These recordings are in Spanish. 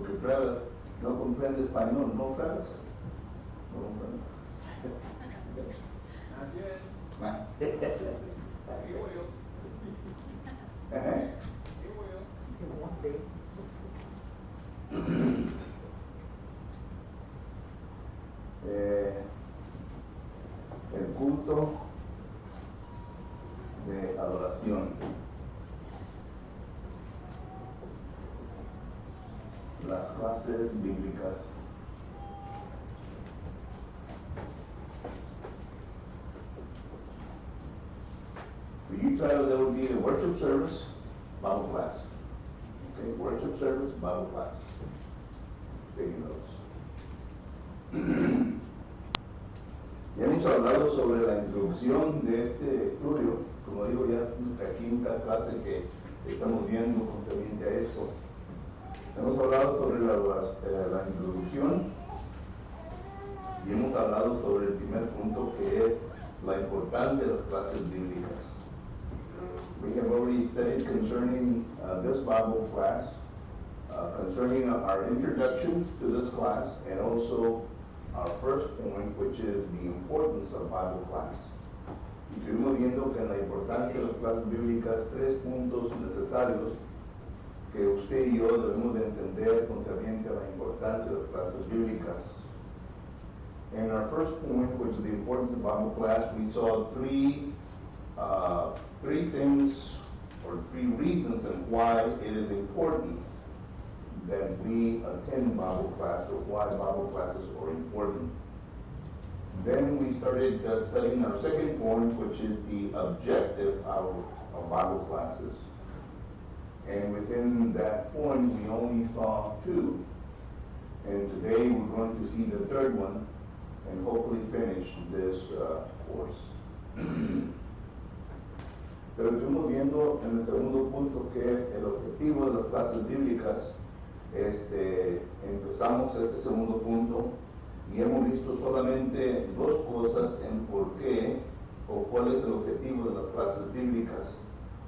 porque Fred no comprende español, ¿no, Fred? No comprende. El culto de adoración, las clases bíblicas. For you, child, there will be a worship service, Bible class. Okay, worship service, Bible class. Taking notes. Ya hemos hablado sobre la introducción de este estudio. Como digo, ya es nuestra quinta clase que estamos viendo concerniente a eso. Hemos hablado sobre la introducción y hemos hablado sobre el primer punto, que es la importancia de las clases bíblicas. We have already studied concerning this Bible class, concerning our introduction to this class, and also our first point, which is the importance of Bible class. Y estuvimos viendo que en la importancia de las clases bíblicas, tres puntos necesarios que usted y yo debemos de entender concerniente a la importancia de las clases bíblicas. In our first point, which is the importance of Bible class, we saw three things or three reasons and why it is important that we attend Bible class, or why Bible classes are important. Then we started studying our second point, which is the objective of Bible classes. And within that point, we only saw two. And today we're going to see the third one and hopefully finish this course. Pero estuvimos viendo en el segundo punto, que es el objetivo de las clases bíblicas. Empezamos este segundo punto y hemos visto solamente dos cosas en por qué o cuál es el objetivo de las clases bíblicas.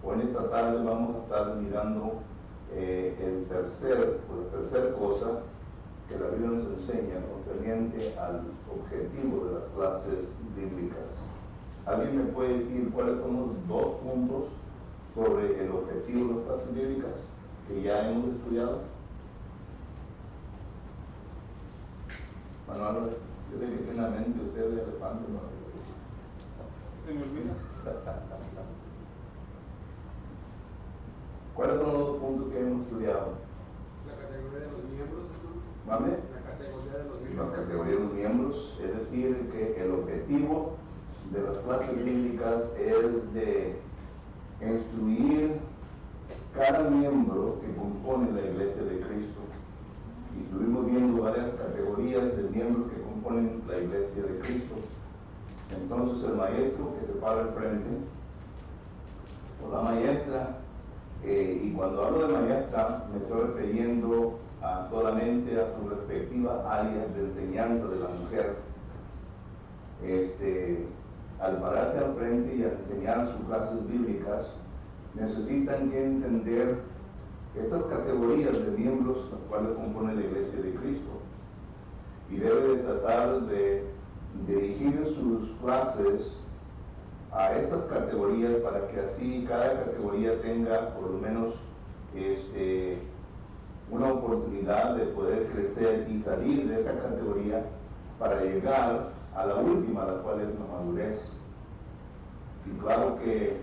Hoy en esta tarde vamos a estar mirando la tercera cosa que la Biblia nos enseña concerniente al objetivo de las clases bíblicas. ¿Alguien me puede decir cuáles son los dos puntos sobre el objetivo de las clases bíblicas que ya hemos estudiado? Manuel, yo sé que tiene la mente usted de elefante, ¿no? Se me olvida. ¿Cuáles son los dos puntos que hemos estudiado? La categoría de los miembros, ¿no? ¿Vale? La categoría de los miembros. La categoría de los miembros, es decir, que el objetivo de las clases bíblicas es de instruir cada miembro que compone la iglesia de Cristo. Y estuvimos viendo varias categorías de miembros que componen la iglesia de Cristo. Entonces el maestro que se para al frente, o la maestra, y cuando hablo de maestra me estoy refiriendo solamente a su respectiva área de enseñanza de la mujer. Al pararse al frente y a enseñar sus clases bíblicas, necesitan que entender estas categorías de miembros, las cuales componen la iglesia de Cristo, y debe de tratar de dirigir sus clases a estas categorías para que así cada categoría tenga por lo menos una oportunidad de poder crecer y salir de esa categoría para llegar a la última, la cual es la madurez. Y claro que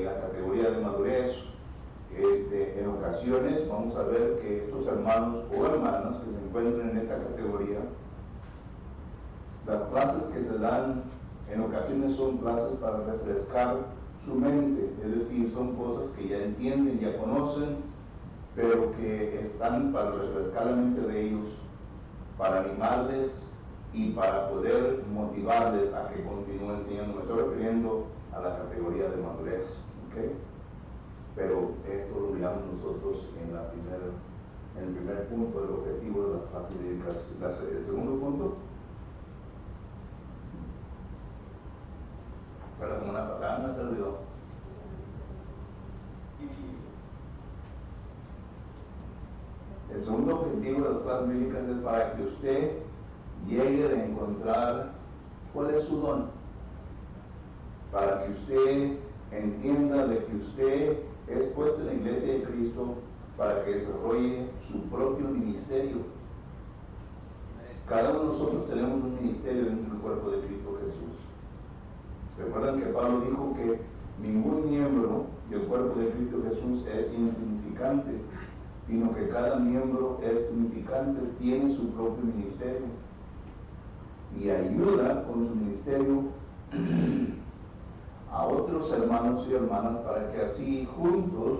la categoría de madurez, en ocasiones vamos a ver que estos hermanos o hermanas que se encuentran en esta categoría, las clases que se dan en ocasiones son clases para refrescar su mente, es decir, son cosas que ya entienden, ya conocen, pero que están para refrescar la mente de ellos, para animarles y para poder motivarles a que continúen enseñando. Me estoy refiriendo a la categoría de madurez, ¿ok? Pero esto lo miramos nosotros en el primer punto del objetivo de las clases bíblicas. El segundo punto, para como una palabra, se olvidó. El segundo objetivo de las clases bíblicas es para que usted llegue a encontrar cuál es su don. Para que usted entienda de que usted es puesto en la iglesia de Cristo para que desarrolle su propio ministerio. Cada uno de nosotros tenemos un ministerio dentro del cuerpo de Cristo Jesús. Recuerdan que Pablo dijo que ningún miembro del cuerpo de Cristo Jesús es insignificante, sino que cada miembro es significante, tiene su propio ministerio y ayuda con su ministerio a otros hermanos y hermanas para que así juntos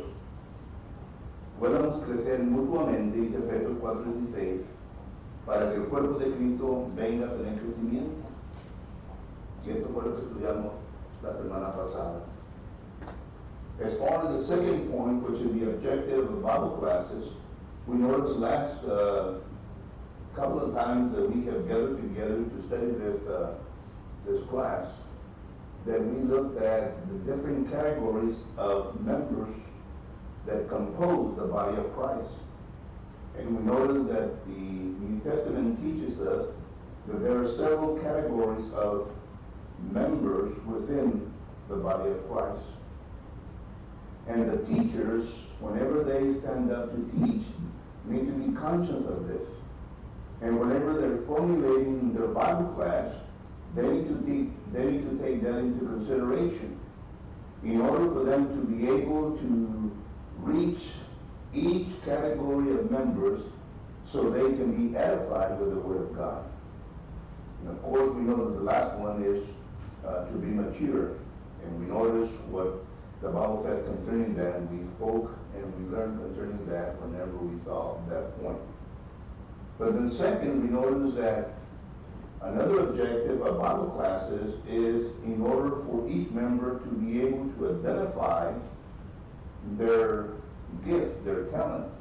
podamos crecer mutuamente, dice Efesios 4:16, para que el cuerpo de Cristo venga a tener crecimiento. Y esto fue lo que estudiamos la semana pasada. As far as the second point, which is the objective of Bible classes, we noticed last couple of times that we have gathered together to study this class, that we looked at the different categories of members that compose the body of Christ. And we noticed that the New Testament teaches us that there are several categories of members within the body of Christ. And the teachers, whenever they stand up to teach, need to be conscious of this. And whenever they're formulating their Bible class, they need to take that into consideration in order for them to be able to reach each category of members so they can be edified with the Word of God. And of course, we know that the last one is to be mature. And we notice what the Bible says concerning that, and we spoke and we learned concerning that whenever we saw that point. But then second, we notice that another objective of Bible classes is in order for each member to be able to identify their gift, their talent,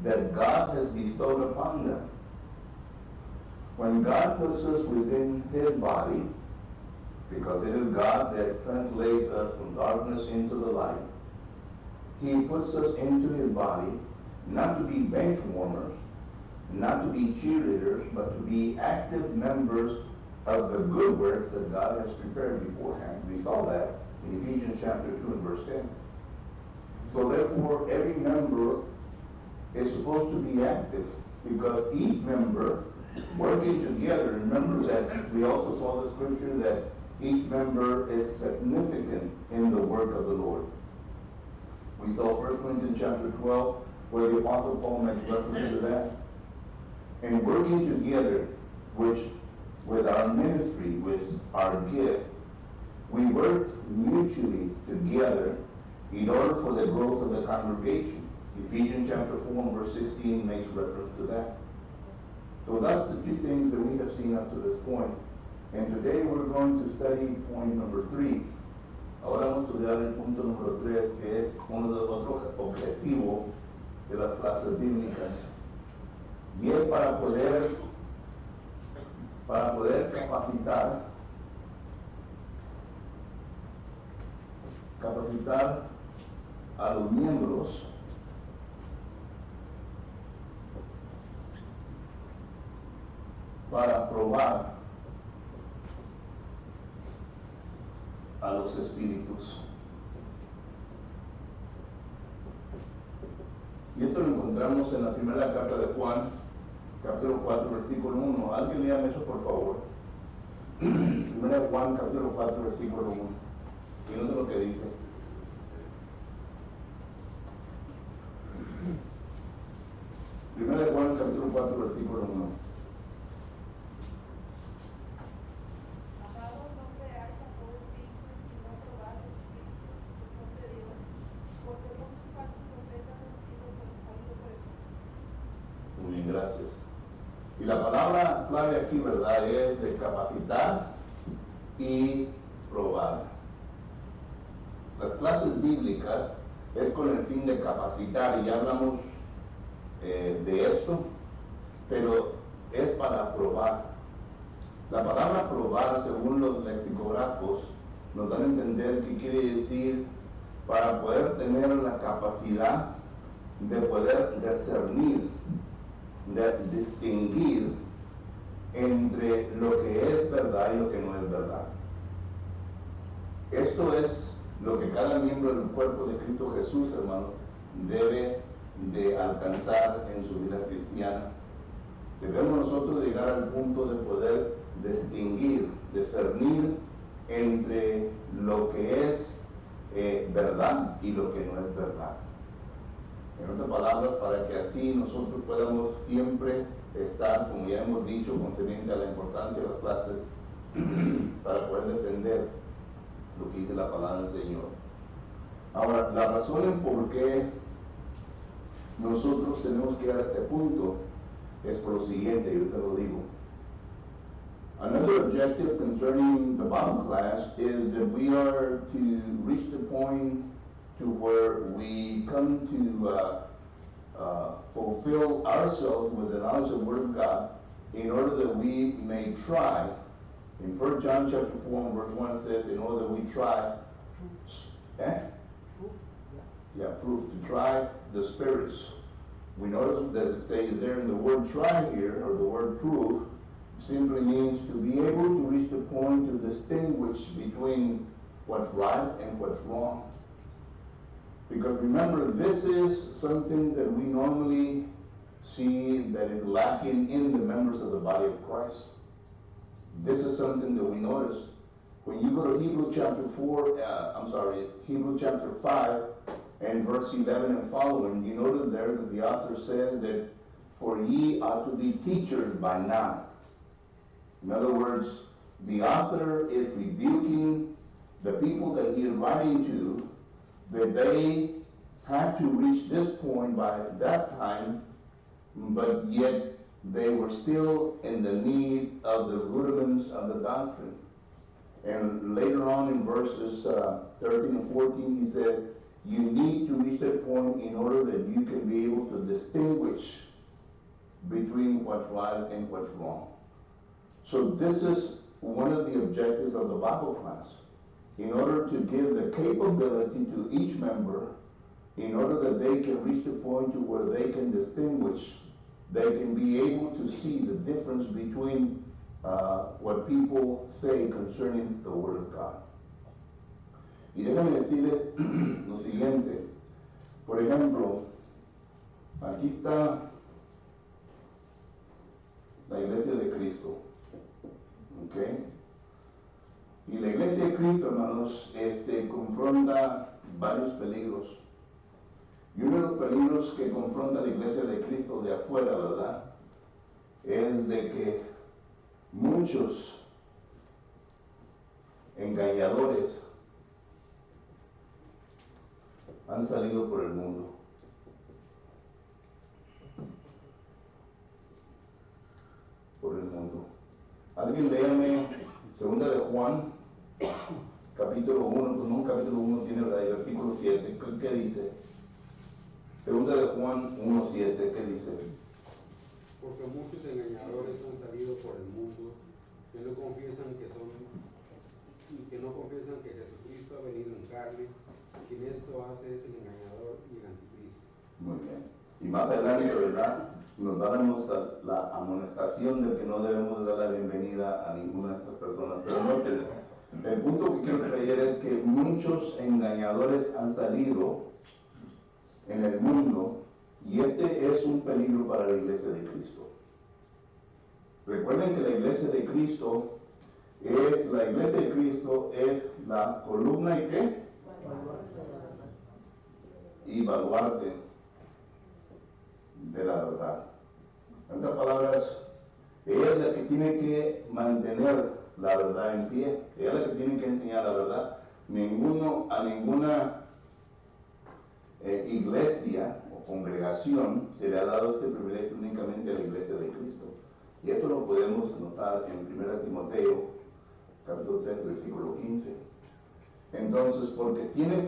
that God has bestowed upon them. When God puts us within His body, because it is God that translates us from darkness into the light, He puts us into His body not to be bench warmers, not to be cheerleaders, but to be active members of the good works that God has prepared beforehand. We saw that in Ephesians chapter 2 and verse 10. So therefore, every member is supposed to be active, because each member working together, remember that we also saw the scripture that each member is significant in the work of the Lord. We saw 1 Corinthians chapter 12, where the Apostle Paul makes reference to that. And working together, with our ministry, with our gift, we work mutually together in order for the growth of the congregation. Ephesians chapter 4 verse 16 makes reference to that. So that's the two things that we have seen up to this point. And today we're going to study point number 3. Ahora vamos a estudiar el punto número 3, que es uno de los otros objetivos de las clases bíblicas. Y es para poder capacitar a los miembros para probar a los espíritus. Y esto lo encontramos en la primera carta de Juan, capítulo 4, versículo 1. ¿Alguien léame eso, por favor? Primera de Juan, capítulo 4, versículo 1. Y no sé lo que dice. Primera de Juan, capítulo 4, versículo 1. Muy bien, gracias. Y la palabra clave aquí, ¿verdad?, es de capacitar y probar. Las clases bíblicas es con el fin de capacitar, y ya hablamos de esto, pero es para probar. La palabra probar, según los lexicógrafos, nos dan a entender qué quiere decir para poder tener la capacidad de poder discernir, de distinguir entre lo que es verdad y lo que no es verdad. Esto es lo que cada miembro del cuerpo de Cristo Jesús, hermano, debe de alcanzar en su vida cristiana. Debemos nosotros llegar al punto de poder distinguir, discernir entre lo que es verdad y lo que no es verdad. En otras palabras, para que así nosotros podamos siempre estar, como ya hemos dicho, concerniente a la importancia de las clases, para poder defender lo que dice la palabra del Señor. Ahora, la razón en por qué nosotros tenemos que llegar a este punto es por lo siguiente, yo te lo digo. Another objective concerning the Bible class is that we are to reach the point to where we come to fulfill ourselves with the knowledge of the Word of God, in order that we may try. In 1 John chapter 4 verse 1 says, in order that we try, prove to try the spirits. We notice that it says there in the word try here, or the word prove, simply means to be able to reach the point to distinguish between what's right and what's wrong. Because remember, this is something that we normally see that is lacking in the members of the body of Christ. This is something that we notice. When you go to Hebrews chapter 5 and verse 11 and following, you notice there that the author says that, for ye ought to be teachers by now. In other words, the author is rebuking the people that he is writing to, that they had to reach this point by that time, but yet they were still in the need of the rudiments of the doctrine. And later on in verses 13 and 14, he said, you need to reach that point in order that you can be able to distinguish between what's right and what's wrong. So this is one of the objectives of the Bible class, in order to give the capability to each member, in order that they can reach the point to where they can distinguish, they can be able to see the difference between what people say concerning the Word of God. Y déjame decirles lo siguiente. Por ejemplo, aquí está la Iglesia de Cristo. ¿Ok? Y la Iglesia de Cristo, hermanos, confronta varios peligros. Y uno de los peligros que confronta la Iglesia de Cristo de afuera, ¿verdad?, es de que muchos engañadores han salido por el mundo. Por el mundo. Alguien léame 2 de Juan, capítulo 1, pues no, capítulo 1 tiene el versículo 7, ¿qué dice? 2 de Juan 1:7, ¿qué dice? Porque muchos engañadores han salido por el mundo que no confiesan que Jesucristo ha venido en carne. Quien esto hace es el engañador y el anticristo. Muy bien. Y más adelante, ¿verdad?, nos da la amonestación de que no debemos dar la bienvenida a ninguna de estas personas. Pero noten, el punto que quiero traer es que muchos engañadores han salido en el mundo, y este es un peligro para la Iglesia de Cristo. Recuerden que la Iglesia de Cristo es la columna y ¿qué? Y baluarte de la verdad. En otras palabras, ella es la que tiene que mantener la verdad en pie. Ella es la que tiene que enseñar la verdad. A ninguna iglesia o congregación se le ha dado este privilegio, únicamente a la Iglesia de Cristo. Y esto lo podemos notar en 1 Timoteo, capítulo 3, versículo 15. Entonces, porque tiene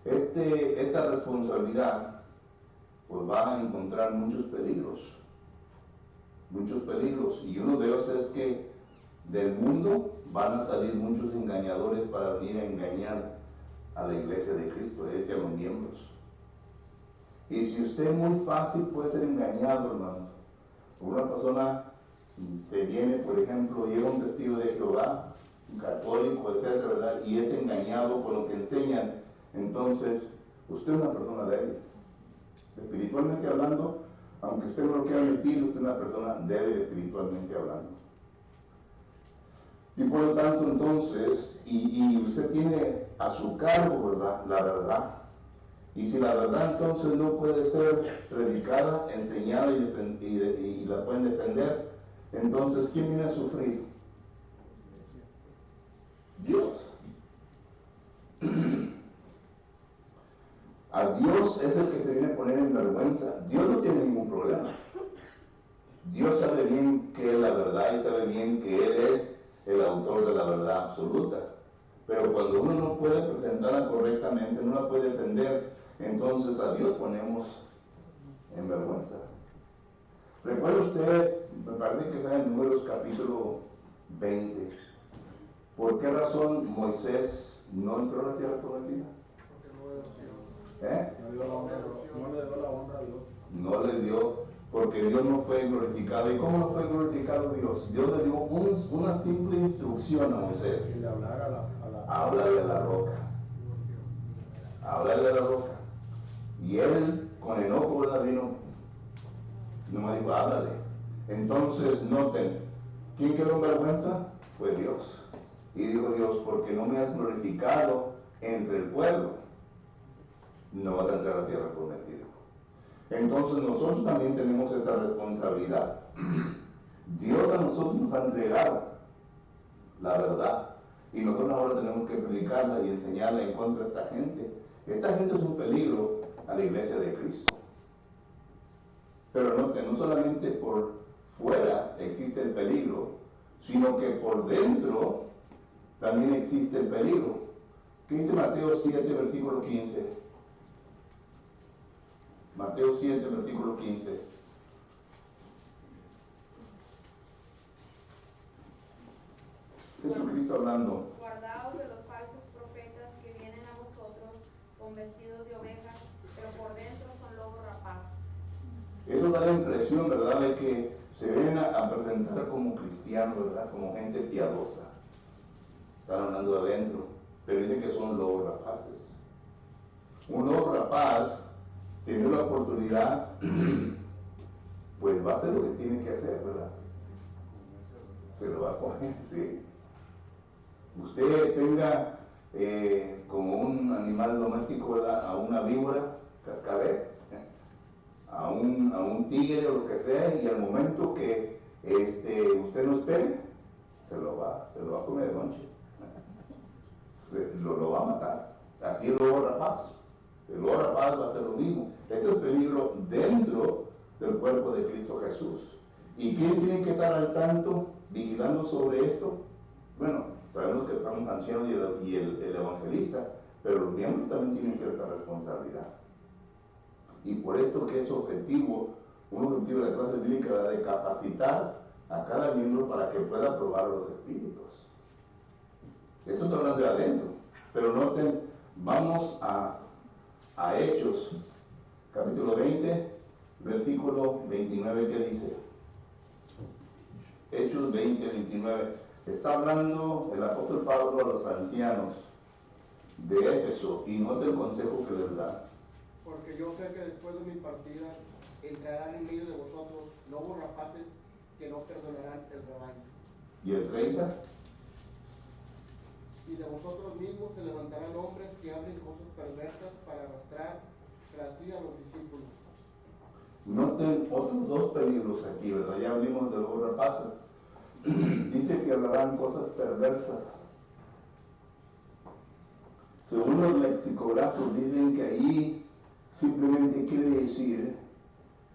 esta responsabilidad, pues va a encontrar muchos peligros. Y uno de ellos es que del mundo van a salir muchos engañadores para venir a engañar a la Iglesia de Cristo, a los miembros. Y si usted muy fácil puede ser engañado, hermano, por una persona que viene, por ejemplo, llega un testigo de Jehová, un católico, etcétera, ¿verdad? Y es engañado por lo que enseñan, entonces usted es una persona débil. Espiritualmente hablando, aunque usted no lo quiera admitir, usted es una persona débil espiritualmente hablando. Y por lo tanto, entonces, y usted tiene a su cargo, ¿verdad?, la verdad. Y si la verdad entonces no puede ser predicada, enseñada y la pueden defender, entonces, ¿quién viene a sufrir? Dios. A Dios es el que se viene a poner en vergüenza. Dios no tiene ningún problema. Dios sabe bien que es la verdad y sabe bien que Él es el autor de la verdad absoluta. Pero cuando uno no puede presentarla correctamente, no la puede defender, entonces a Dios ponemos en vergüenza. ¿Recuerda usted, me parece que está en Números capítulo 20, por qué razón Moisés no entró a la tierra prometida? ¿Eh? No le dio la honra a Dios. No le dio, porque Dios no fue glorificado. ¿Y cómo no fue glorificado Dios? Dios le dio una simple instrucción a Moisés. Y le hablara a la Háblale a la roca. Háblale a la roca. Y él, con enojo, ¿verdad? Vino, no me dijo, háblale. Entonces, noten, ¿quién quedó en vergüenza? Fue Dios. Y dijo Dios, porque no me has glorificado entre el pueblo, no vas a entrar a la tierra prometida. Entonces nosotros también tenemos esta responsabilidad. Dios a nosotros nos ha entregado la verdad y nosotros ahora tenemos que predicarla y enseñarla en contra de esta gente. Esta gente es un peligro a la iglesia de Cristo. Pero no solamente por fuera existe el peligro, sino que por dentro también existe el peligro. ¿Qué dice Mateo 7, versículo 15? Mateo 7, versículo 15. Jesucristo hablando. Guardaos de los falsos profetas que vienen a vosotros con vestidos de ovejas, pero por dentro son lobos rapaces. Eso da la impresión, ¿verdad?, de que se ven a presentar como cristianos, ¿verdad?, como gente piadosa. Están hablando de adentro, pero dicen que son lobos rapaces. Un lobo rapaz tiene la oportunidad, pues va a hacer lo que tiene que hacer, ¿verdad? Se lo va a comer, sí. Usted tenga como un animal doméstico, ¿verdad?, a una víbora, cascabel, a un tigre o lo que sea, y al momento que usted no espere, se lo va a comer de noche. Lo va a matar. Así el lobo rapaz. El lobo rapaz va a hacer lo mismo. Este es peligro dentro del cuerpo de Cristo Jesús. ¿Y quién tiene que estar al tanto, vigilando sobre esto? Bueno, sabemos que estamos ancianos y el evangelista, pero los miembros también tienen cierta responsabilidad. Y por esto que es objetivo, un objetivo de la clase bíblica era de capacitar a cada miembro para que pueda probar los espíritus. Esto está hablando de adentro, pero noten, vamos a Hechos, capítulo 20, versículo 29, que dice. Hechos 20, 29. Está hablando el apóstol Pablo a los ancianos de Éfeso y nota el consejo que les da. Porque yo sé que después de mi partida entrarán en medio de vosotros lobos rapaces que no perdonarán el rebaño. ¿Y el 30? Y de vosotros mismos se levantarán hombres que hablen cosas perversas para arrastrar tras sí a los discípulos. Noten otros dos peligros aquí, ¿verdad? Ya hablamos de lobos rapaces. Dice que hablarán cosas perversas. Según los lexicógrafos dicen que ahí simplemente quiere decir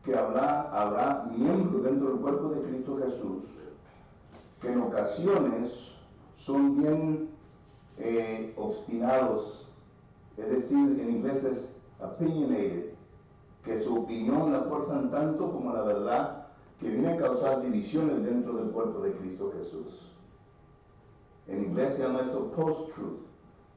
que habrá miembros dentro del cuerpo de Cristo Jesús que en ocasiones son bien obstinados, es decir, en inglés es opinionated, que su opinión la fuerzan tanto como la verdad, que viene a causar divisiones dentro del cuerpo de Cristo Jesús. En inglés se llama esto post-truth,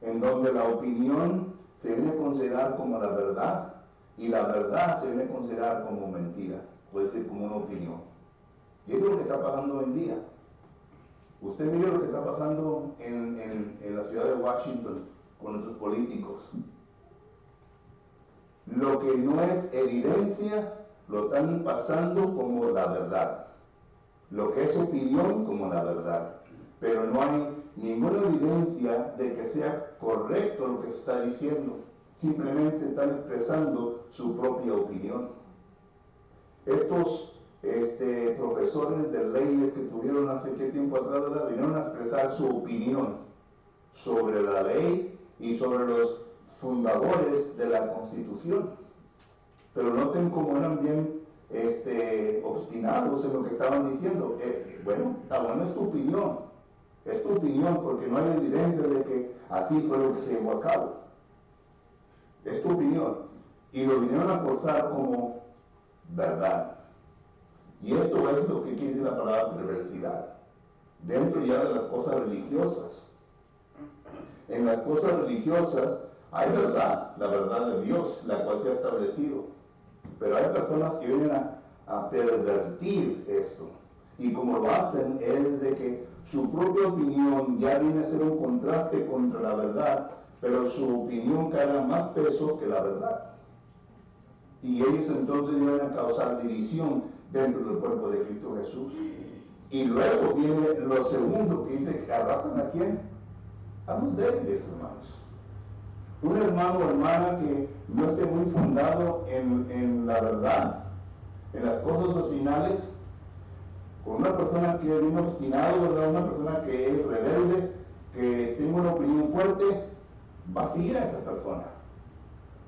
en donde la opinión se viene a considerar como la verdad Y la verdad se viene a considerar como mentira, puede ser como una opinión. Y eso es lo que está pasando hoy en día. Usted mire lo que está pasando en la ciudad de Washington con nuestros políticos. Lo que no es evidencia lo están pasando como la verdad. Lo que es opinión como la verdad. Pero no hay ninguna evidencia de que sea correcto lo que se está diciendo. Simplemente están expresando su propia opinión. Estos profesores de leyes que tuvieron hace qué tiempo atrás, ¿verdad?, vinieron a expresar su opinión sobre la ley y sobre los fundadores de la Constitución. Pero noten cómo eran bien obstinados en lo que estaban diciendo. Bueno, está bueno, es tu opinión, porque no hay evidencia de que así fue lo que se llevó a cabo. Es tu opinión. Y lo vinieron a forzar como verdad. Y esto es lo que quiere decir la palabra perversidad. Dentro ya de las cosas religiosas. En las cosas religiosas hay verdad, la verdad de Dios, la cual se ha establecido. Pero hay personas que vienen a pervertir esto. Y como lo hacen es de que su propia opinión ya viene a ser un contraste contra la verdad, pero su opinión carga más peso que la verdad. Y ellos entonces vienen a causar división dentro del cuerpo de Cristo Jesús. Y luego viene lo segundo que dice que arrastran ¿a quién? A los débiles, hermanos. Un hermano o hermana que no esté muy fundado en la verdad, en las cosas doctrinales, con una persona que es bien obstinado, ¿verdad?, una persona que es rebelde, que tenga una opinión fuerte, va a seguir a esa persona.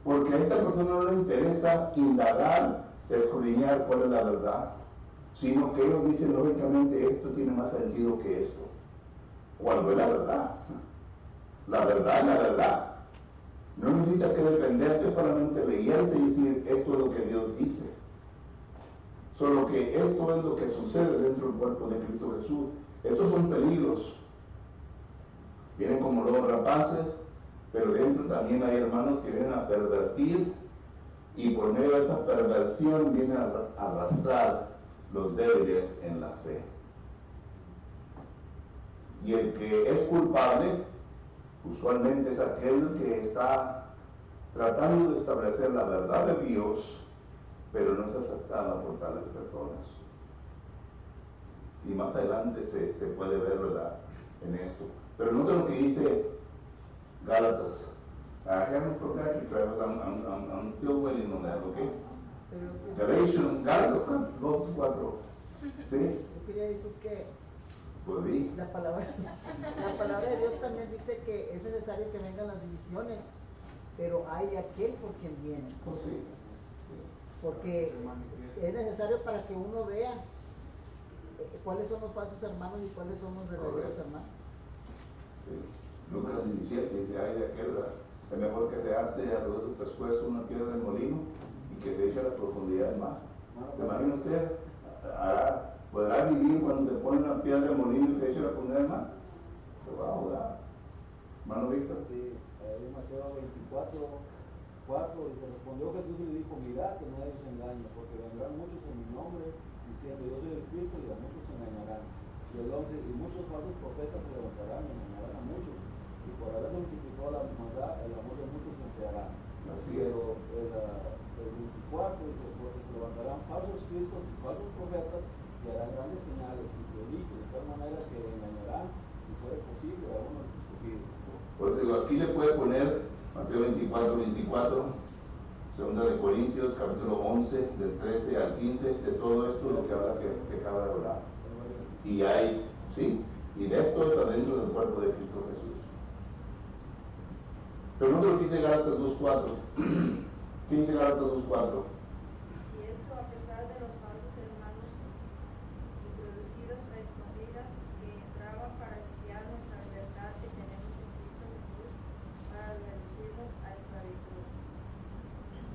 Porque a esta persona no le interesa indagar, escudriñar cuál es la verdad, sino que ellos dicen lógicamente esto tiene más sentido que esto. Cuando es la verdad. La verdad es la verdad. No necesita que defenderse, solamente leerse y decir esto es lo que Dios dice. Solo que esto es lo que sucede dentro del cuerpo de Cristo Jesús. Estos son peligros. Vienen como lobos rapaces, pero dentro también hay hermanos que vienen a pervertir y por medio de esa perversión vienen a arrastrar los débiles en la fe. Y el que es culpable usualmente es aquel que está tratando de establecer la verdad de Dios, pero no es aceptada por tales personas. Y más adelante se puede ver, ¿verdad?, en esto. Pero nota lo que dice Gálatas. I haven't forgotten you, Travis. I'm still waiting on that, okay? Galatians, Gálatas 2:4. ¿Sí? Yo quería decir que Pues di. la palabra de Dios también dice que es necesario que vengan las divisiones, pero hay aquel por quien viene. Pues sí. Porque es necesario para que uno vea cuáles son los falsos hermanos y cuáles son los verdaderos hermanos. Sí. Lucas 17 dice, ay de aquel, ¿verdad?, es mejor que se ate a los de su pescuezo una piedra del molino y que se eche a la profundidad del mar. ¿Se imagina usted? ¿Podrá vivir cuando se pone una piedra del molino y se eche a la profundidad del mar? Se va a ahogar. Hermano Víctor. Sí, en Mateo 24:4 dice, respondió Jesús y le dijo, mirad que nadie os engañe, porque vendrán muchos en mi nombre diciendo, yo soy el Cristo, y a muchos se engañarán. Y el 11, y muchos falsos profetas se levantarán y engañarán a muchos, y por haberse multiplicado la maldad, el amor de muchos se enfriará. Así es. Pero el 24 dice, porque se levantarán falsos cristos y falsos profetas, y harán grandes señales y prodigios, de tal manera que engañarán, si fuera posible, a uno de los escogidos. Pues digo, aquí le puede poner Mateo 24, Segunda de Corintios, capítulo 11, del 13 al 15, de todo esto lo que habla que acaba de hablar. Y hay, ¿sí? Y de esto está dentro del cuerpo de Cristo Jesús. Pero no lo que dice Gálatas 2:4. ¿Qué dice Gálatas 2:4? Y esto a pesar de los falsos hermanos introducidos a escondidas que entraban para espiar nuestra libertad que tenemos en Cristo Jesús, para reducirnos a esclavitud.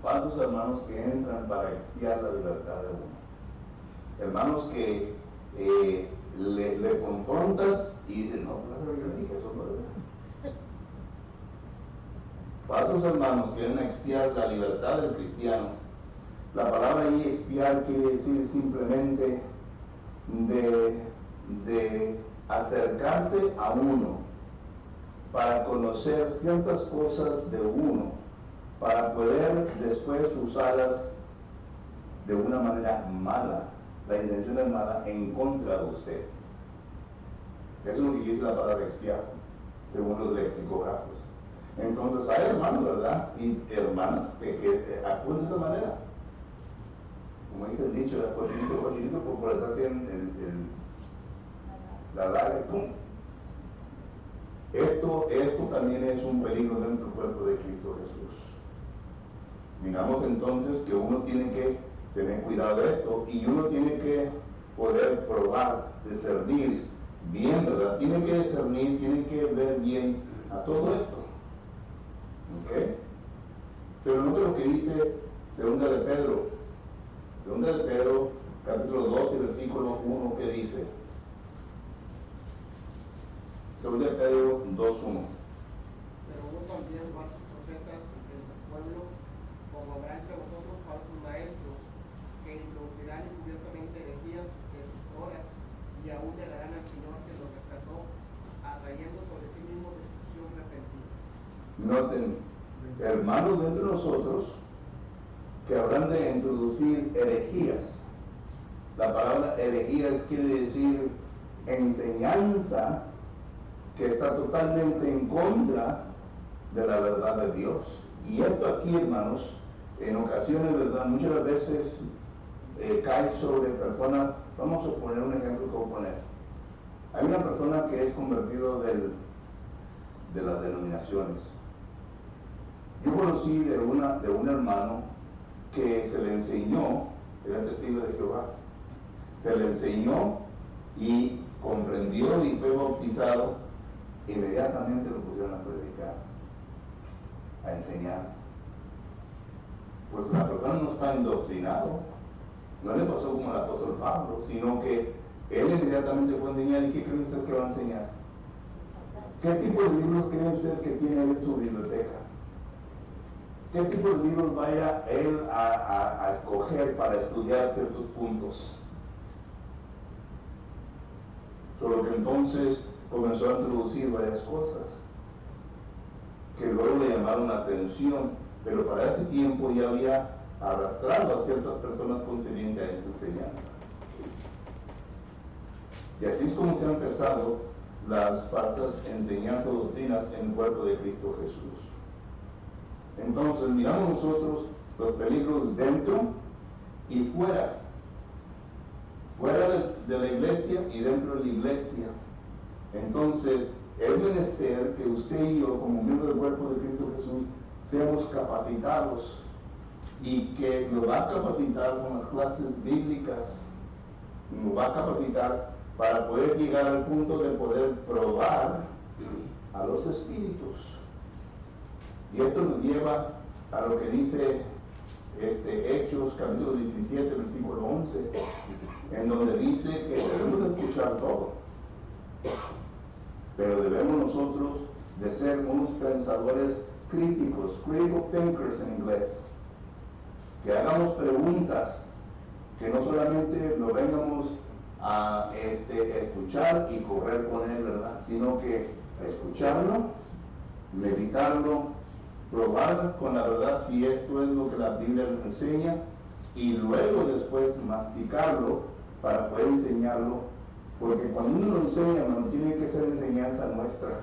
Falsos hermanos que entran para expiar la libertad de uno. Hermanos que le confrontas y dicen, no, claro, yo dije eso, no. falsos hermanos quieren expiar la libertad del cristiano. La palabra ahí expiar quiere decir simplemente de acercarse a uno para conocer ciertas cosas de uno, para poder después usarlas de una manera mala. La intención es mala en contra de usted. Eso es lo que dice la palabra expiar, según los lexicógrafos. Entonces hay hermanos, ¿verdad? Y hermanas que actúan de esa manera. Como dice el dicho, cochinito, por detrás tienen la daga y ¡pum! Esto también es un peligro dentro del cuerpo de Cristo Jesús. Miramos entonces que uno tiene que tener cuidado de esto y uno tiene que poder probar, discernir bien, ¿verdad? Tiene que discernir, tiene que ver bien a todo esto. ¿Ok? Pero note lo que dice Segunda de Pedro, capítulo 2 y versículo 1, que dice. Segunda de Pedro 2:1. Pero hubo también falsos profetas entre el pueblo, como habrá entre vosotros falsos maestros, que introducirán encubiertamente herejías de sus horas, y aún negarán al Señor que los rescató, atrayendo sobre sí mismos destrucción repentina. Noten, hermanos dentro de nosotros que habrán de introducir herejías. La palabra herejías quiere decir enseñanza que está totalmente en contra de la verdad de Dios. Y esto aquí, hermanos, en ocasiones, ¿verdad? Muchas veces cae sobre personas. Vamos a poner un ejemplo que voy a poner. Hay una persona que es convertido de las denominaciones. Yo conocí de un hermano que se le enseñó, era testigo de Jehová, se le enseñó y comprendió y fue bautizado. Inmediatamente lo pusieron a predicar, a enseñar. Pues la persona no está indoctrinado, no le pasó como al apóstol Pablo, sino que él inmediatamente fue a enseñar. ¿Y qué cree usted que va a enseñar? ¿Qué tipo de libros cree usted que tiene él en su biblioteca? ¿Qué tipo de libros vaya él a escoger para estudiar ciertos puntos? Solo que entonces comenzó a introducir varias cosas que luego le llamaron la atención, pero para ese tiempo ya había arrastrado a ciertas personas concerniente a esa enseñanza. Y así es como se han empezado las falsas enseñanzas o doctrinas en el cuerpo de Cristo Jesús. Entonces miramos nosotros los peligros dentro y fuera de la iglesia y dentro de la iglesia. Entonces es menester que usted y yo, como miembros del cuerpo de Cristo Jesús, seamos capacitados, y que nos va a capacitar con las clases bíblicas, nos va a capacitar para poder llegar al punto de poder probar a los espíritus. Y esto nos lleva a lo que dice Hechos capítulo 17 versículo 11, en donde dice que debemos de escuchar todo, pero debemos nosotros de ser unos pensadores críticos, critical thinkers en inglés, que hagamos preguntas, que no solamente lo vengamos a escuchar y correr con él, ¿verdad? Sino que escucharlo, meditarlo, probar con la verdad si esto es lo que la Biblia nos enseña, y luego después masticarlo para poder enseñarlo, porque cuando uno lo enseña, no tiene que ser enseñanza nuestra.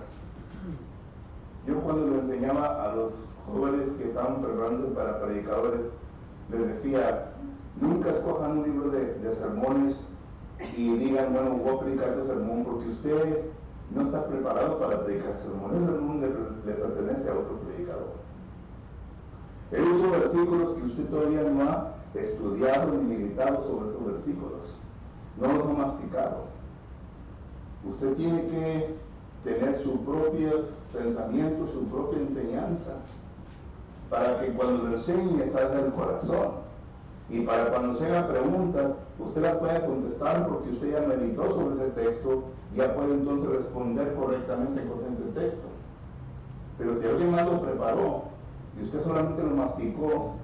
Yo cuando lo enseñaba a los jóvenes que estaban preparando para predicadores, les decía, nunca escojan un libro de sermones y digan, bueno, voy a predicar este sermón, porque usted no está preparado para predicar sermón. El sermón le pertenece a otro predicador. Él usa versículos que usted todavía no ha estudiado ni meditado sobre esos versículos, no los ha masticado. Usted tiene que tener sus propios pensamientos, su propia enseñanza, para que cuando lo enseñe salga del corazón, y para cuando se haga preguntas usted las pueda contestar, porque usted ya meditó sobre ese texto, ya puede entonces responder correctamente con ese texto. Pero si alguien más lo preparó, y usted solamente lo masticó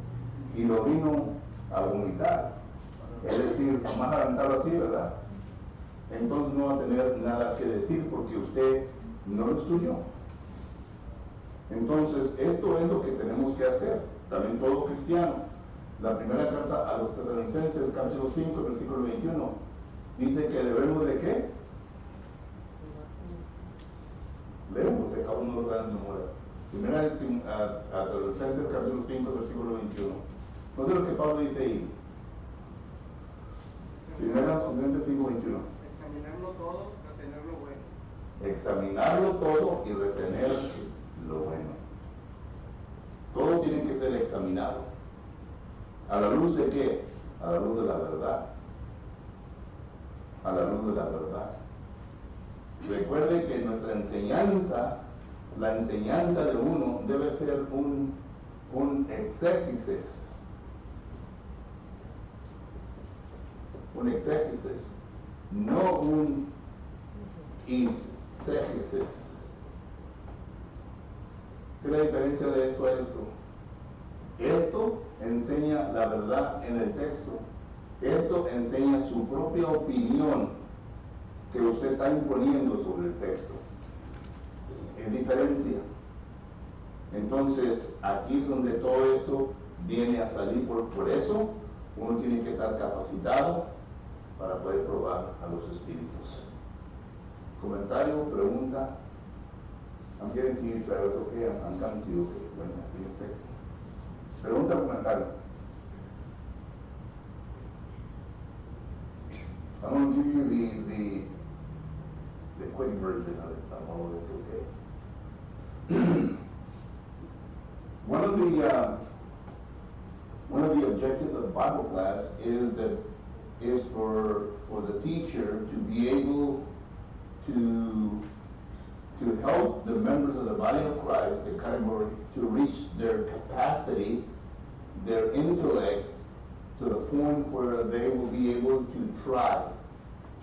y lo vino a vomitar, es decir, más adelantado así, ¿verdad? Entonces no va a tener nada que decir porque usted no lo estudió. Entonces, esto es lo que tenemos que hacer, también todo cristiano. La primera carta a los Tesalonicenses, capítulo 5, versículo 21, dice que debemos de ¿qué? Leemos, de cada uno lo da en memoria. Primera a Tesalonicenses, capítulo 5, versículo 21. Entonces lo que Pablo dice ahí. Primera Tesalonicenses 5, 21. Examinarlo todo, retener lo bueno. Examinarlo todo y retener lo bueno. Todo tiene que ser examinado. ¿A la luz de qué? A la luz de la verdad. A la luz de la verdad. Recuerde que nuestra enseñanza, la enseñanza de uno debe ser un exégesis. Un exégesis, no un exégesis. ¿Qué es la diferencia de esto a esto? Esto enseña la verdad en el texto. Esto enseña su propia opinión que usted está imponiendo sobre el texto. Es diferencia. Entonces, aquí es donde todo esto viene a salir. Por eso, uno tiene que estar capacitado para poder probar a los espíritus. Comentario, pregunta. I'm getting to you, Travis, okay? I'm coming to you, okay? Bueno, fíjense. Pregunta, comentario. I'm going to give you the quick version of it. All of it's okay. One of the objectives of Bible class is for the teacher to be able to help the members of the body of Christ, the category, to reach their capacity, their intellect, to the point where they will be able to try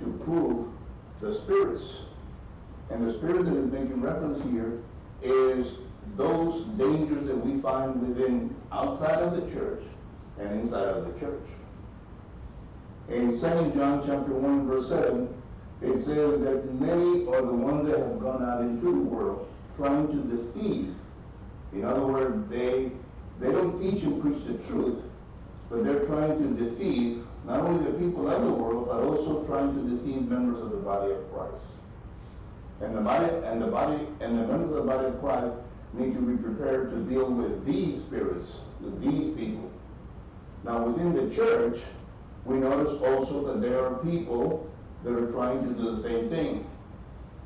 to prove the spirits. And the spirit that is making reference here is those dangers that we find within, outside of the church and inside of the church. In 2 John chapter 1 verse 7, it says that many are the ones that have gone out into the world trying to deceive. In other words, they don't teach and preach the truth, but they're trying to deceive not only the people of the world, but also trying to deceive members of the body of Christ. And the members of the body of Christ need to be prepared to deal with these spirits, with these people. Now within the church, we notice also that there are people that are trying to do the same thing.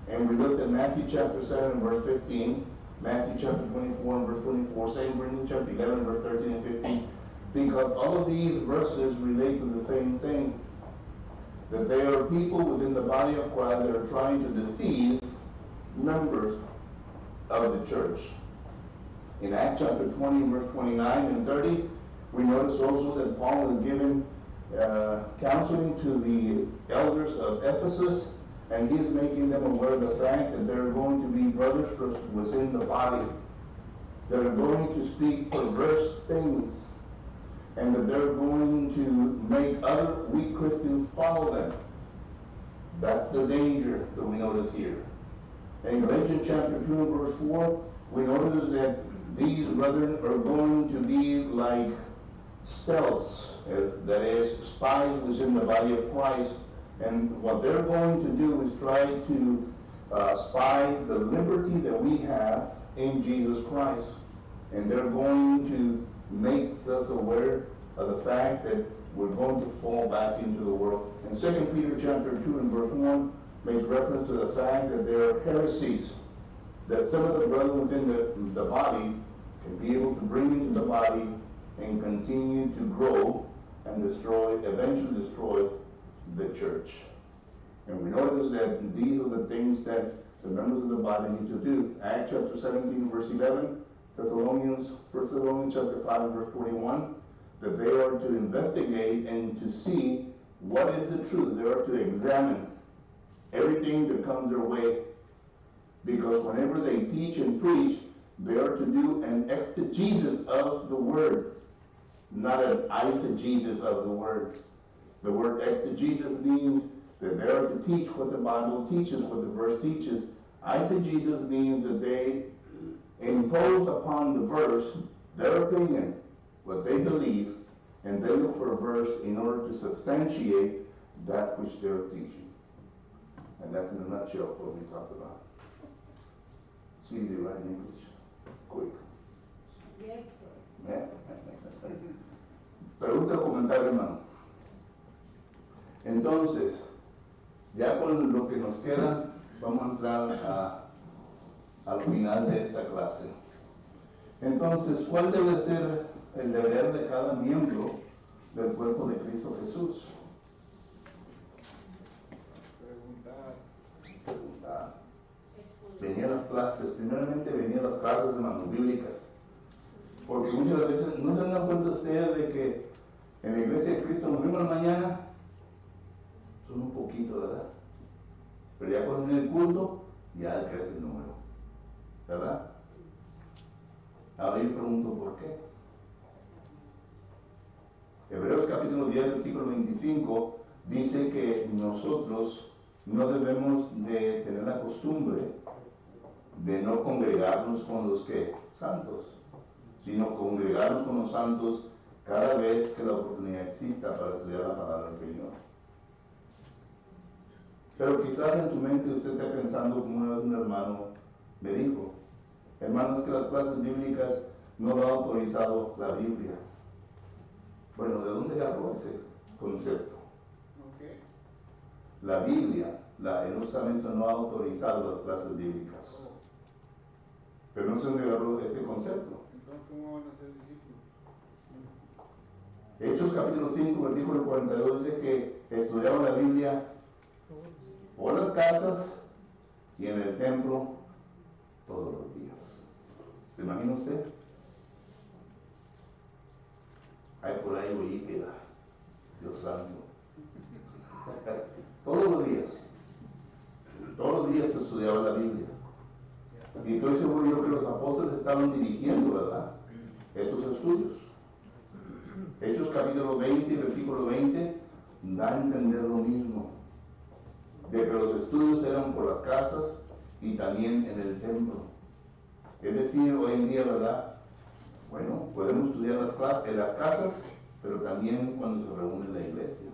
And we looked at Matthew chapter 7 verse 15, Matthew chapter 24 and verse 24, 2 Corinthians chapter 11 verse 13 and 15, because all of these verses relate to the same thing. That there are people within the body of Christ that are trying to deceive members of the church. In Acts chapter 20 verse 29 and 30, we notice also that Paul is giving counseling to the elders of Ephesus, and he is making them aware of the fact that there are going to be brothers within the body that are going to speak perverse things, and that they're going to make other weak Christians follow them. That's the danger that we notice here. In Galatians chapter 2 verse 4, we notice that these brethren are going to be like stealths, that is, spies within the body of Christ. And what they're going to do is try to spy the liberty that we have in Jesus Christ. And they're going to make us aware of the fact that we're going to fall back into the world. And 2 Peter chapter 2 and verse 1 makes reference to the fact that there are heresies, that some of the brethren within the body can be able to bring into the body and continue to grow and eventually destroy the church. And we notice that these are the things that the members of the body need to do. Acts chapter 17 verse 11, 1 Thessalonians chapter 5 verse 21, that they are to investigate and to see what is the truth. They are to examine everything that comes their way. Because whenever they teach and preach, they are to do an exegesis of the word, not an eisegesis of the word. The word exegesis means that they are to teach what the Bible teaches, what the verse teaches. Eisegesis means that they impose upon the verse their opinion, what they believe, and they look for a verse in order to substantiate that which they're teaching. And that's in a nutshell what we talked about. It's easy, right, in English? Quick. Yes, sir. Pregunta o comentario, hermano. Entonces, ya con lo que nos queda, vamos a entrar al final de esta clase. Entonces, ¿cuál debe ser el deber de cada miembro del cuerpo de Cristo Jesús? Preguntar. Venía a las clases, primeramente venía a las clases de manos bíblicas. Porque muchas veces no se dan cuenta ustedes de que en la iglesia de Cristo los domingos de la mañana son un poquito, ¿verdad? Pero ya cuando viene el culto, ya crece el número, ¿verdad? Ahora yo pregunto por qué. Hebreos capítulo 10, versículo 25 dice que nosotros no debemos de tener la costumbre de no congregarnos con los que santos, sino congregarnos con los santos cada vez que la oportunidad exista para estudiar la palabra del Señor. Pero quizás en tu mente usted esté pensando, como una vez un hermano me dijo, hermanos, que las clases bíblicas no lo ha autorizado la Biblia. Bueno, ¿de dónde agarró ese concepto? Okay. La Biblia, el Nuevo Testamento no ha autorizado las clases bíblicas. Pero no sé dónde agarró este concepto. Entonces, ¿cómo van a ser discípulos? Hechos capítulo 5, versículo 42 dice que estudiaban la Biblia por las casas y en el templo todos los días. ¿Se imagina usted? Hay por ahí oí que Dios santo. Todos los días se estudiaba la Biblia. Y estoy seguro yo que los apóstoles estaban dirigiendo, ¿verdad?, estos estudios. Hechos capítulo 20, versículo 20, da a entender lo mismo, de que los estudios eran por las casas y también en el templo. Es decir, hoy en día, ¿verdad?, bueno, podemos estudiar en las casas, pero también cuando se reúne la iglesia.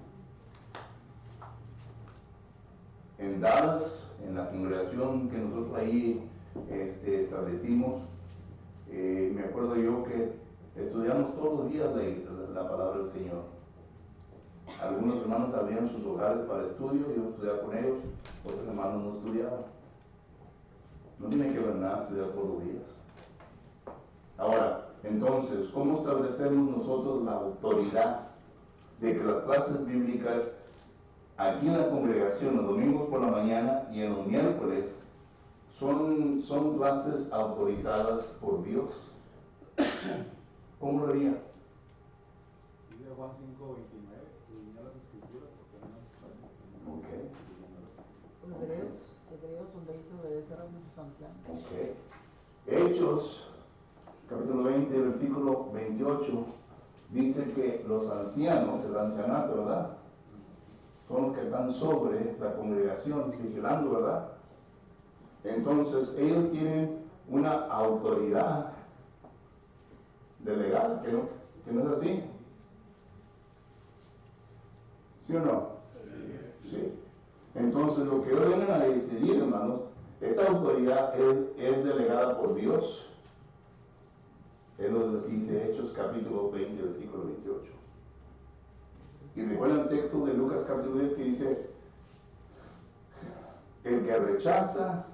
En Dallas, en la congregación que nosotros ahí establecimos, me acuerdo yo que estudiamos todos los días la palabra del Señor. Algunos hermanos abrían sus hogares para estudio, yo estudiaba con ellos, otros hermanos no estudiaban. No tiene que ver nada estudiar todos los días. Ahora, entonces, ¿cómo establecemos nosotros la autoridad de que las clases bíblicas aquí en la congregación, los domingos por la mañana y en los miércoles, son clases autorizadas por Dios? ¿Cómo lo haría? Dice Juan 5:29, estudiar las escrituras porque no nos Hebreos, donde dice obedecer a muchos ancianos. Okay. Hechos, capítulo 20, versículo 28, dice que los ancianos, el ancianato, ¿verdad?, son los que están sobre la congregación, vigilando, ¿verdad? Entonces, ellos tienen una autoridad delegada, que no es así. ¿Sí o no? Sí. Entonces, lo que hoy vengan a decidir, hermanos, esta autoridad es delegada por Dios. Es lo que dice Hechos capítulo 20, versículo 28. Y recuerda el texto de Lucas capítulo 10 que dice, el que rechaza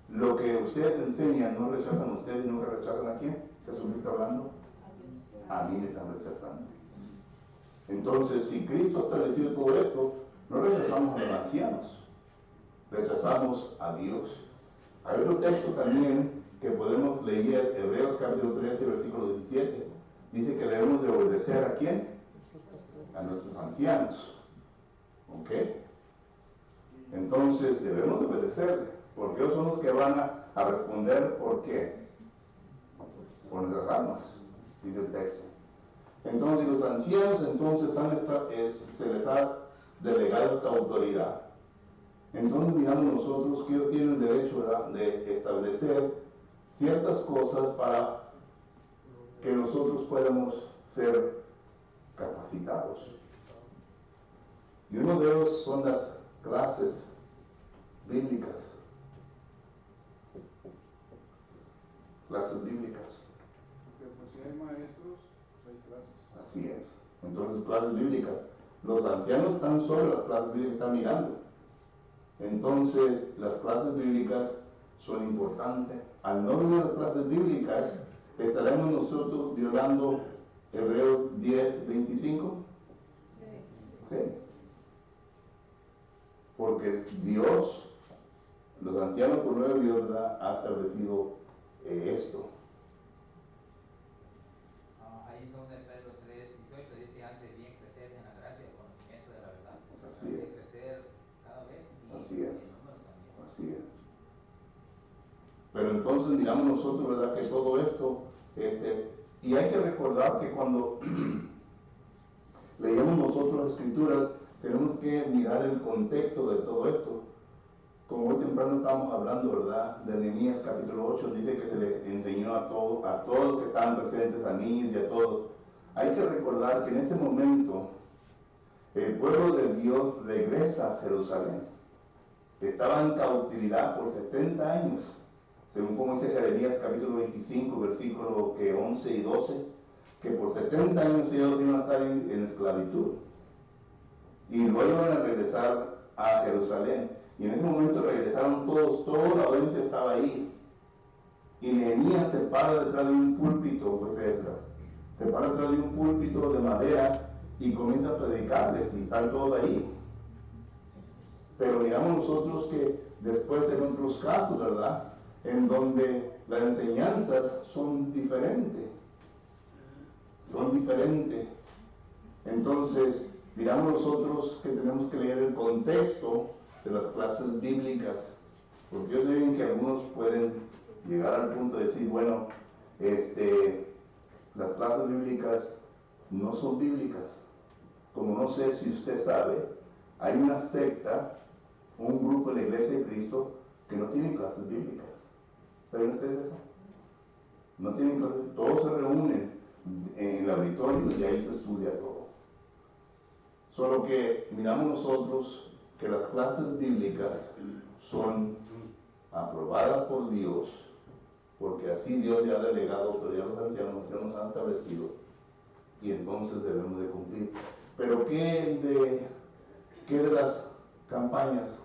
lo que ustedes enseñan, no rechazan a ustedes, sino que rechazan a quién. Jesucristo hablando, a mí me están rechazando. Entonces, si Cristo ha establecido todo esto, no rechazamos a los ancianos, rechazamos a Dios. Hay otro texto también que podemos leer, Hebreos capítulo 13, versículo 17. Dice que debemos de obedecer ¿a quién? A nuestros ancianos. ¿Ok? Entonces debemos de obedecer, porque ellos son los que van a responder por qué. por nuestras almas, dice el texto. Entonces los ancianos entonces se les ha delegado esta autoridad. Entonces miramos nosotros que ellos tienen el derecho, ¿verdad?, de establecer ciertas cosas para que nosotros podamos ser capacitados. Y uno de ellos son las clases bíblicas. Clases bíblicas. Porque pues si hay maestros, pues hay clases. Así es. Entonces, clases bíblicas. Los ancianos están sobre las clases bíblicas, están mirando. Entonces, las clases bíblicas son importantes. Al no venir las clases bíblicas, estaremos nosotros violando Hebreos 10:25. Sí. Porque Dios, los ancianos por medio de Dios, ha establecido esto. Ahí está un Pedro 3:18, dice antes bien crecer en la gracia y el conocimiento de la verdad. Así Hay es. que crecer cada vez y Así es. en números también. Así es. Pero entonces miramos nosotros, ¿verdad?, que todo esto, y hay que recordar que cuando leemos nosotros las escrituras, tenemos que mirar el contexto de todo esto. Como hoy temprano estábamos hablando, ¿verdad?, de Nehemías capítulo 8, dice que se le enseñó a todos que estaban presentes, a niños y a todos. Hay que recordar que en este momento el pueblo de Dios regresa a Jerusalén. Estaba en cautividad por 70 años, según como dice Jeremías capítulo 25, versículo 11 y 12, que por 70 años ellos iban a estar en esclavitud. Y luego iban a regresar a Jerusalén. Y en ese momento regresaron todos, toda la audiencia estaba ahí. Y Nehemías se para detrás de un púlpito, pues Esdras, se para detrás de un púlpito de madera y comienza a predicarles y están todos ahí. Pero miramos nosotros que después en otros casos, ¿verdad?, en donde las enseñanzas son diferentes. Son diferentes. Entonces, miramos nosotros que tenemos que leer el contexto de las clases bíblicas, porque yo sé bien que algunos pueden llegar al punto de decir, bueno, las clases bíblicas no son bíblicas. Como no sé si usted sabe, hay una secta, un grupo de la Iglesia de Cristo que no tienen clases bíblicas. ¿Saben ustedes eso? No tienen clases, todos se reúnen en el auditorio y ahí se estudia todo. Solo que miramos nosotros que las clases bíblicas son aprobadas por Dios, porque así Dios ya ha delegado, pero ya los ancianos nos han establecido, y entonces debemos de cumplir. Pero ¿qué de las campañas?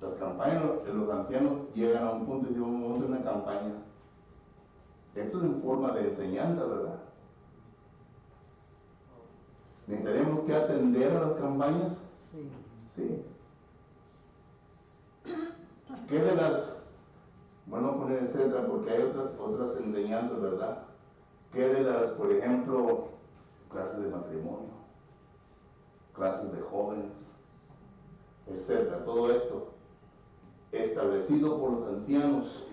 Las campañas, los ancianos llegan a un punto y dicen, vamos a hacer una campaña. Esto es en forma de enseñanza, ¿verdad? ¿Necesitaremos que atender a las campañas? Sí. Sí. ¿Qué de las, bueno, poner etcétera, porque hay otras enseñanzas, ¿verdad? ¿Qué de las, por ejemplo, clases de matrimonio, clases de jóvenes, etcétera? Todo esto establecido por los ancianos.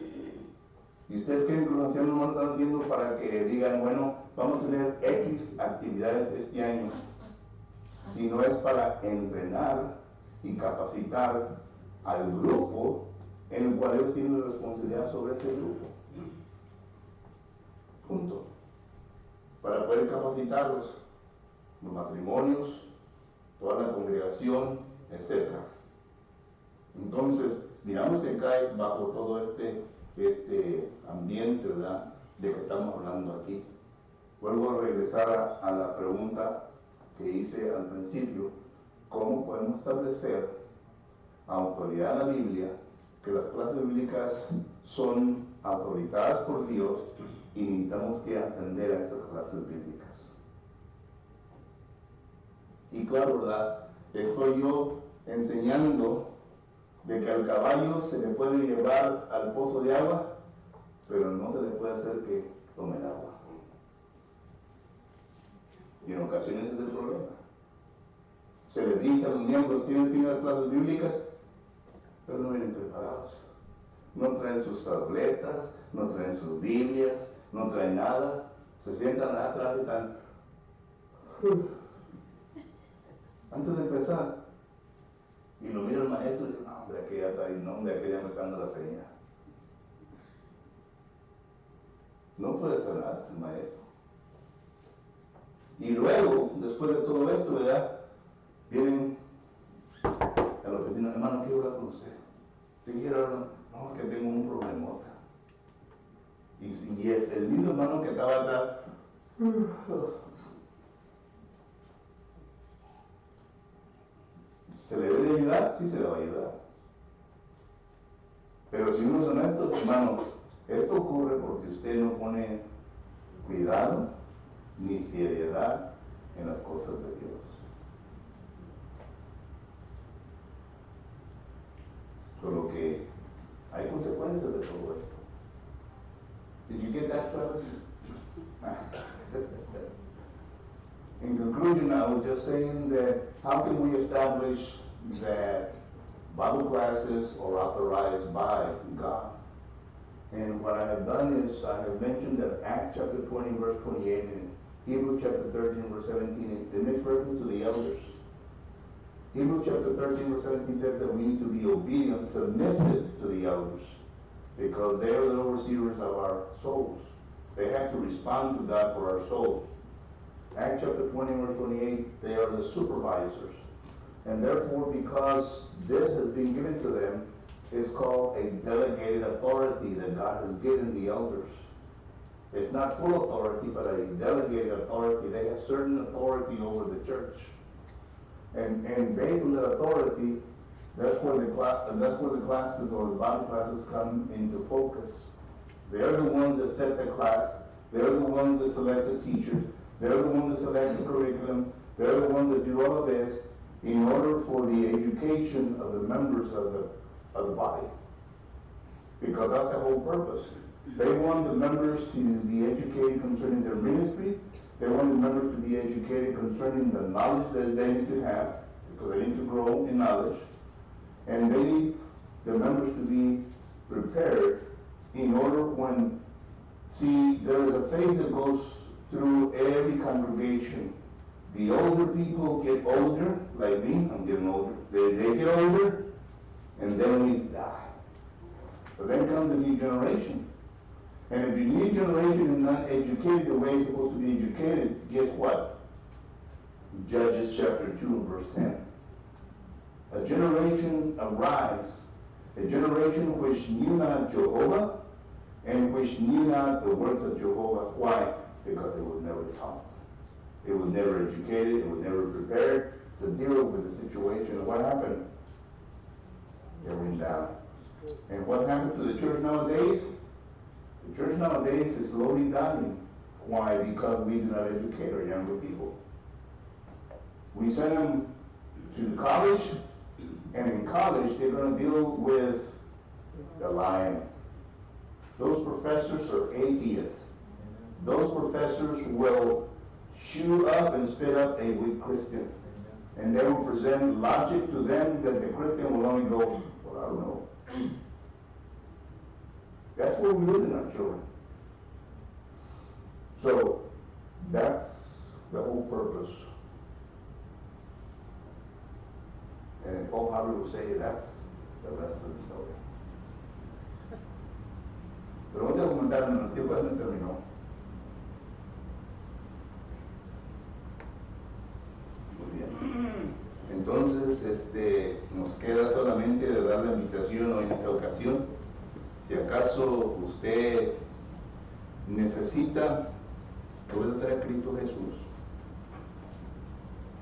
¿Y ustedes creen que los ancianos no lo están haciendo para que digan, bueno, vamos a tener X actividades este año? Sino es para entrenar y capacitar al grupo en el cual ellos tienen la responsabilidad sobre ese grupo. Punto. Para poder capacitarlos, los matrimonios, toda la congregación, etc. Entonces, digamos que cae bajo todo este ambiente, ¿verdad?, de que estamos hablando aquí. Vuelvo a regresar a la pregunta que hice al principio: ¿cómo podemos establecer autoridad en la Biblia, que las clases bíblicas son autorizadas por Dios y necesitamos que atender a estas clases bíblicas? Y claro, ¿verdad?, estoy yo enseñando de que al caballo se le puede llevar al pozo de agua, pero no se le puede hacer que tome el agua. Y en ocasiones es el problema. Se les dice a los miembros, tienen las clases bíblicas, pero no vienen preparados. No traen sus tabletas, no traen sus Biblias, no traen nada. Se sientan atrás y están. Antes de empezar, y lo mira el maestro y dice, no, hombre, aquí ya está ahí, no, hombre, aquí ya me está dando la señal. No puede hacer nada el maestro. Y luego, después de todo esto, ¿verdad? Vienen a la oficina, hermano, quiero hablar con usted. ¿Qué quiero hablar? No, es que tengo un problemota. Y es el mismo hermano que estaba atrás. ¿Se le debe ayudar? Sí, se le va a ayudar. Pero si uno es honesto, hermano, esto ocurre porque usted no pone cuidado ni seriedad en las cosas de Dios. Por lo que hay consecuencias de todo esto. Did you get that, Travis? In conclusion, I was just saying that how can we establish that Bible classes are authorized by God? And what I have done is I have mentioned that Acts chapter 20, verse 28, and Hebrews chapter 13, verse 17, it makes reference to the elders. Hebrews chapter 13, verse 17 says that we need to be obedient, submissive to the elders, because they are the overseers of our souls. They have to respond to God for our souls. Acts chapter 20, verse 28, they are the supervisors. And therefore, because this has been given to them, it's called a delegated authority that God has given the elders. It's not full authority, but a delegated authority. They have certain authority over the church. And based on that authority, that's where the classes or the Bible classes come into focus. They're the ones that set the class. They're the ones that select the teacher. They're the ones that select the curriculum. They're the ones that do all of this in order for the education of the members of the body. Because that's the whole purpose. They want the members to be educated concerning their ministry. They want the members to be educated concerning the knowledge that they need to have, because they need to grow in knowledge. And they need the members to be prepared in order when, see, there is a phase that goes through every congregation. The older people get older, like me, I'm getting older. They get older, and then we die. But then comes the new generation. And if the new generation is not educated the way it's supposed to be educated, guess what? Judges chapter 2, verse 10. A generation arise, a generation which knew not Jehovah, and which knew not the words of Jehovah. Why? Because it was never taught. It was never educated, it was never prepared to deal with the situation. And what happened? It went down. And what happened to the church nowadays? The church nowadays is slowly dying. Why? Because we do not educate our younger people. We send them to college, and in college they're going to deal with the lion. Those professors are atheists. Those professors will chew up and spit up a weak Christian. And they will present logic to them that the Christian will only go, well, I don't know. That's what we lose in our children. So that's the whole purpose. And Paul Harvey will say that's the rest of the story. Pero voy a comentar en el tiempo, no terminó. Muy bien. Entonces, nos queda solamente de dar la invitación hoy en esta ocasión. Si acaso usted necesita volver a Cristo Jesús,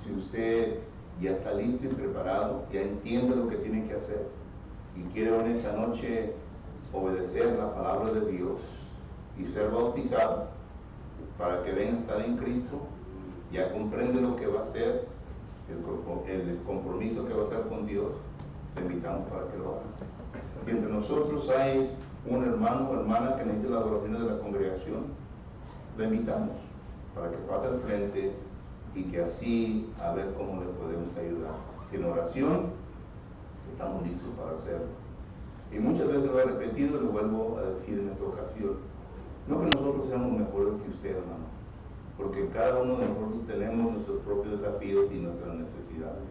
si usted ya está listo y preparado, ya entiende lo que tiene que hacer y quiere en esta noche obedecer la palabra de Dios y ser bautizado para que venga a estar en Cristo, ya comprende lo que va a hacer, el compromiso que va a hacer con Dios, le invitamos para que lo haga. Si entre nosotros hay un hermano o hermana que necesita la adoración de la congregación, le invitamos para que pase al frente y que así a ver cómo le podemos ayudar. Si en oración, estamos listos para hacerlo. Y muchas veces lo he repetido y lo vuelvo a decir en esta ocasión. No que nosotros seamos mejores que usted, hermano, porque cada uno de nosotros tenemos nuestros propios desafíos y nuestras necesidades.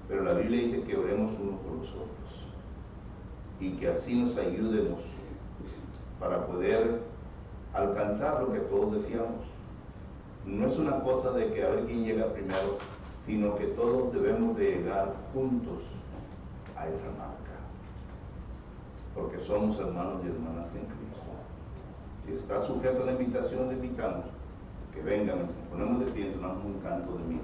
Pero la Biblia dice que oremos unos por los otros y que así nos ayudemos para poder alcanzar lo que todos deseamos. No es una cosa de que a ver quién llega primero, sino que todos debemos de llegar juntos a esa marca, porque somos hermanos y hermanas en Cristo. Si está sujeto a la invitación, le invitamos que vengan, nos ponemos de pie, damos un canto de invitación.